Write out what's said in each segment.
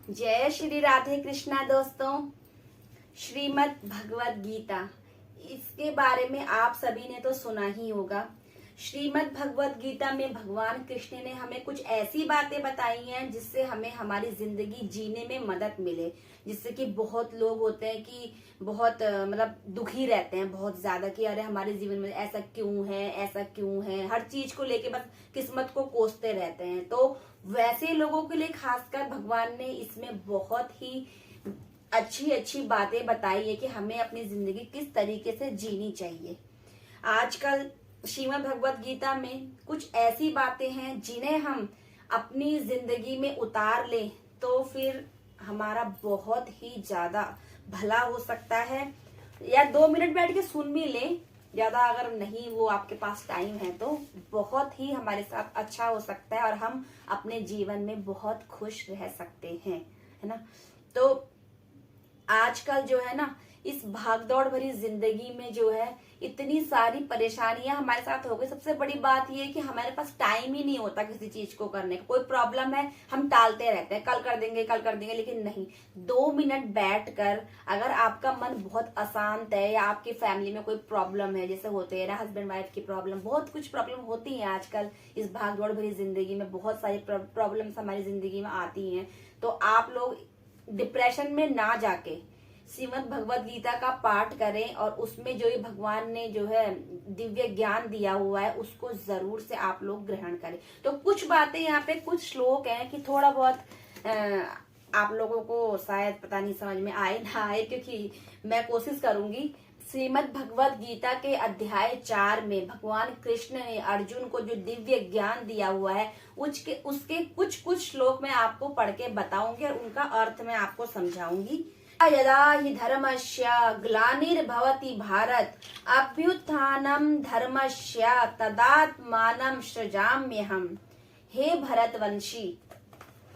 जय श्री राधे कृष्णा दोस्तों। श्रीमद् भगवत गीता, इसके बारे में आप सभी ने तो सुना ही होगा। श्रीमद् भगवत गीता में भगवान कृष्ण ने हमें कुछ ऐसी बातें बताई हैं जिससे हमें हमारी जिंदगी जीने में मदद मिले। जिससे कि बहुत लोग होते हैं कि बहुत मतलब दुखी रहते हैं बहुत ज्यादा कि अरे हमारे जीवन में ऐसा क्यों है, ऐसा क्यों है, हर चीज को लेके बस किस्मत को कोसते रहते हैं। तो वैसे लोगों के लिए खासकर भगवान ने इसमें बहुत ही अच्छी अच्छी बातें बताई है कि हमें अपनी जिंदगी किस तरीके से जीनी चाहिए। आजकल श्रीमद् भगवत गीता में कुछ ऐसी बातें हैं जिन्हें हम अपनी जिंदगी में उतार लें तो फिर हमारा बहुत ही ज्यादा भला हो सकता है। या 2 मिनट बैठ के सुन भी लें, ज्यादा अगर नहीं वो आपके पास टाइम है तो बहुत ही हमारे साथ अच्छा हो सकता है और हम अपने जीवन में बहुत खुश रह सकते हैं, है ना। तो आजकल जो है ना इस भागदौड़ भरी जिंदगी में जो है इतनी सारी परेशानियां हमारे साथ हो गई। सबसे बड़ी बात यह है कि हमारे पास टाइम ही नहीं होता किसी चीज को करने का। कोई प्रॉब्लम है हम टालते रहते हैं, कल कर देंगे कल कर देंगे, लेकिन नहीं। 2 मिनट बैठकर अगर आपका मन बहुत अशांत है या आपकी फैमिली में कोई प्रॉब्लम है, जैसे होते हैं ना हस्बैंड वाइफ की प्रॉब्लम, बहुत कुछ प्रॉब्लम होती है आजकल इस भागदौड़ भरी जिंदगी में। बहुत सारी प्रॉब्लम्स हमारी जिंदगी में आती हैं। तो आप लोग डिप्रेशन में ना जाके श्रीमद् भगवत गीता का पाठ करें और उसमें जो ये भगवान ने जो है दिव्य ज्ञान दिया हुआ है उसको जरूर से आप लोग ग्रहण करें। तो कुछ बातें यहाँ पे कुछ श्लोक हैं कि थोड़ा बहुत आप लोगों को शायद पता नहीं समझ में आए ना आए, क्योंकि मैं कोशिश करूंगी। श्रीमद् भगवत गीता के अध्याय 4 में भगवान कृष्ण ने अर्जुन को जो दिव्य ज्ञान दिया हुआ है उसके कुछ कुछ श्लोक मैं आपको पढ़ के बताऊंगी और उनका अर्थ मैं आपको समझाऊंगी। यदा हि धर्मस्य ग्लानिर्भवति भारत अभ्युत्थानं धर्मस्य तदात्मानं सृजाम्यहम्। हे भरतवंशी,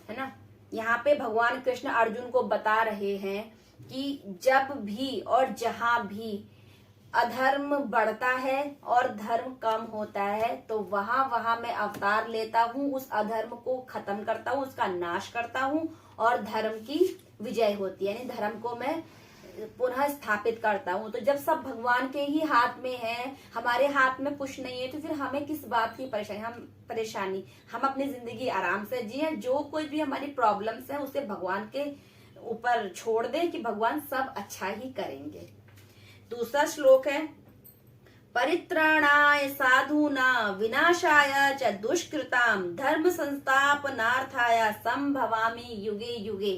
है ना। यहाँ पे भगवान कृष्ण अर्जुन को बता रहे हैं कि जब भी और जहां भी अधर्म बढ़ता है और धर्म कम होता है तो वहां वहां मैं अवतार लेता हूँ, उस अधर्म को खत्म करता हूँ, उसका नाश करता हूँ और धर्म की विजय होती है, यानी धर्म को मैं पुनः स्थापित करता हूँ। तो जब सब भगवान के ही हाथ में है, हमारे हाथ में कुछ नहीं है, तो फिर हमें किस बात की परेशानी। हम अपनी जिंदगी आराम से जिए, जो कोई भी हमारी प्रॉब्लम्स है उसे भगवान के ऊपर छोड़ दें कि भगवान सब अच्छा ही करेंगे। दूसरा श्लोक है, परित्राणाय साधूना विनाशाय च दुष्कृताम धर्म संस्थापनार्थाय संभवामि युगे युगे।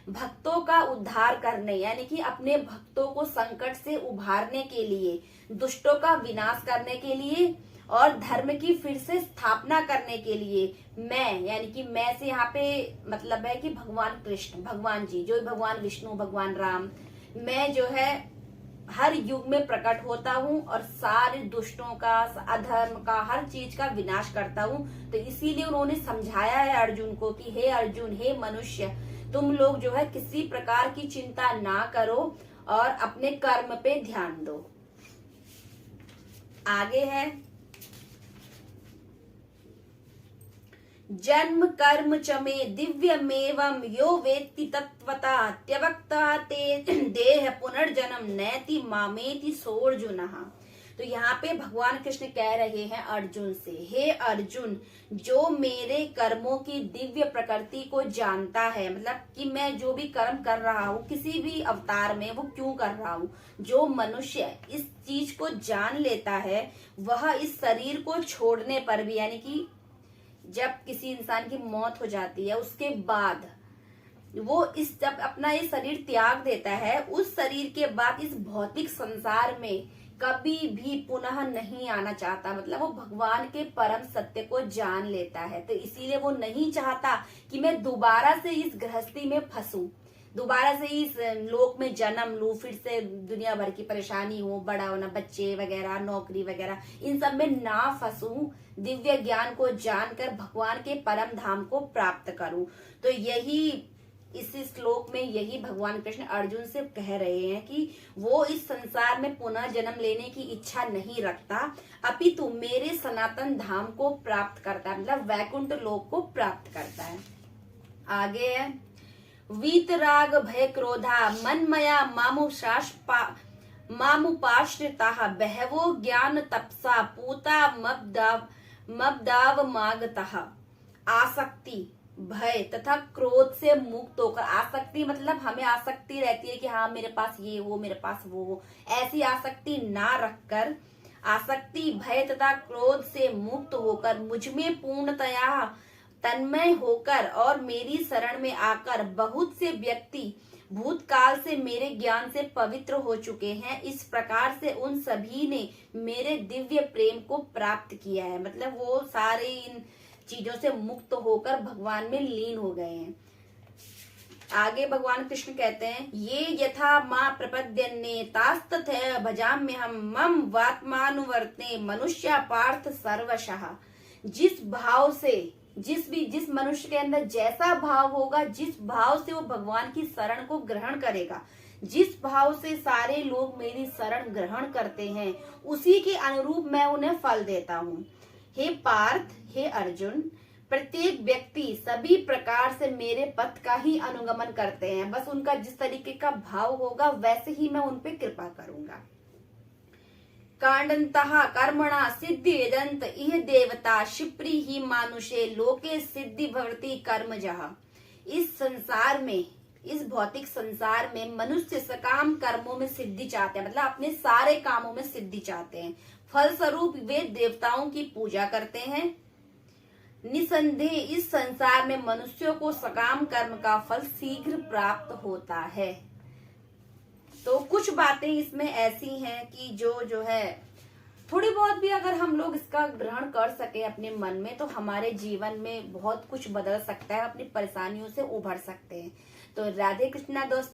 भक्तों का उद्धार करने यानी कि अपने भक्तों को संकट से उभारने के लिए, दुष्टों का विनाश करने के लिए और धर्म की फिर से स्थापना करने के लिए मैं, यानी कि मैं से यहाँ पे मतलब है कि भगवान कृष्ण, भगवान जी जो भगवान विष्णु, भगवान राम, मैं जो है हर युग में प्रकट होता हूँ और सारे दुष्टों का, अधर्म का, हर चीज का विनाश करता हूँ। तो इसीलिए उन्होंने समझाया है अर्जुन को कि हे अर्जुन, हे मनुष्य, तुम लोग जो है किसी प्रकार की चिंता ना करो और अपने कर्म पे ध्यान दो। आगे है, जन्म कर्म च मे दिव्यमेवं यो वेत्ति तत्वता त्यक्त्वा ते देह पुनर्जन्म नैति मामेति सोऽर्जुनः। तो यहाँ पे भगवान कृष्ण कह रहे हैं अर्जुन से, हे अर्जुन, जो मेरे कर्मों की दिव्य प्रकृति को जानता है, मतलब कि मैं जो भी कर्म कर रहा हूँ किसी भी अवतार में वो क्यों कर रहा हूँ, जो मनुष्य इस चीज को जान लेता है वह इस शरीर को छोड़ने पर भी, यानी कि जब किसी इंसान की मौत हो जाती है उसके बाद वो जब अपना ये शरीर त्याग देता है, उस शरीर के बाद इस भौतिक संसार में कभी भी पुनः नहीं आना चाहता। मतलब वो भगवान के परम सत्य को जान लेता है। तो इसीलिए वो नहीं चाहता कि मैं दोबारा से इस गृहस्थी में फंसूं, दोबारा से इस लोक में जन्म लूं, फिर से दुनिया भर की परेशानी हो, बड़ा होना, बच्चे वगैरह, नौकरी वगैरह, इन सब में ना फंसूं, दिव्य ज्ञान को जानकर भगवान के परम धाम को प्राप्त करूं। तो यही इस श्लोक में यही भगवान कृष्ण अर्जुन से कह रहे हैं कि वो इस संसार में पुनः जन्म लेने की इच्छा नहीं रखता, अपितु मेरे सनातन धाम को प्राप्त करता है, मतलब वैकुंठ लोक को प्राप्त करता है। आगे है, वीतराग भय क्रोधा मनमया मामुपाश्रिताः बहवो ज्ञान तपसा पूता मब्दाव मागतः। आसक्ति, भय तथा क्रोध से मुक्त होकर, आसक्ति मतलब हमें आसक्ति रहती है कि हाँ मेरे पास ये हो, मेरे पास वो हो, ऐसी आसक्ति ना रखकर आसक्ति, भय तथा क्रोध से मुक्त होकर मुझ में पूर्णतया तन्मय होकर और मेरी शरण में आकर बहुत से व्यक्ति भूतकाल से मेरे ज्ञान से पवित्र हो चुके हैं। इस प्रकार से उन सभी ने मेरे दिव्य प्रेम को प्राप्त किया है। मतलब वो सारे इन चीजों से मुक्त होकर भगवान में लीन हो गए हैं। आगे भगवान कृष्ण कहते हैं, ये यथा माँ प्रपद्यन्ने तास्तथैव भजाम्यहम् मम वात्मानुवर्ते मनुष्य पार्थ सर्वशः। जिस भाव से जिस मनुष्य के अंदर जैसा भाव होगा, जिस भाव से वो भगवान की शरण को ग्रहण करेगा, जिस भाव से सारे लोग मेरी शरण ग्रहण करते हैं, उसी के अनुरूप मैं उन्हें फल देता हूँ। हे पार्थ, हे अर्जुन, प्रत्येक व्यक्ति सभी प्रकार से मेरे पथ का ही अनुगमन करते हैं। बस उनका जिस तरीके का भाव होगा वैसे ही मैं उन पे कृपा करूंगा। कांडन्तः कर्मणा सिद्धि वेदंत इह देवता क्षिप्री ही मानुषे लोके सिद्धि भवति कर्मजः। इस संसार में, इस भौतिक संसार में मनुष्य सकाम कर्मों में सिद्धि चाहते हैं, मतलब अपने सारे कामों में सिद्धि चाहते हैं। फलस्वरूप वे देवताओं की पूजा करते हैं। निसंदेह इस संसार में मनुष्यों को सकाम कर्म का फल शीघ्र प्राप्त होता है। तो कुछ बातें इसमें ऐसी हैं कि जो है थोड़ी बहुत भी अगर हम लोग इसका ग्रहण कर सके अपने मन में, तो हमारे जीवन में बहुत कुछ बदल सकता है, अपनी परेशानियों से उभर सकते हैं। तो राधे कृष्णा दोस्तों।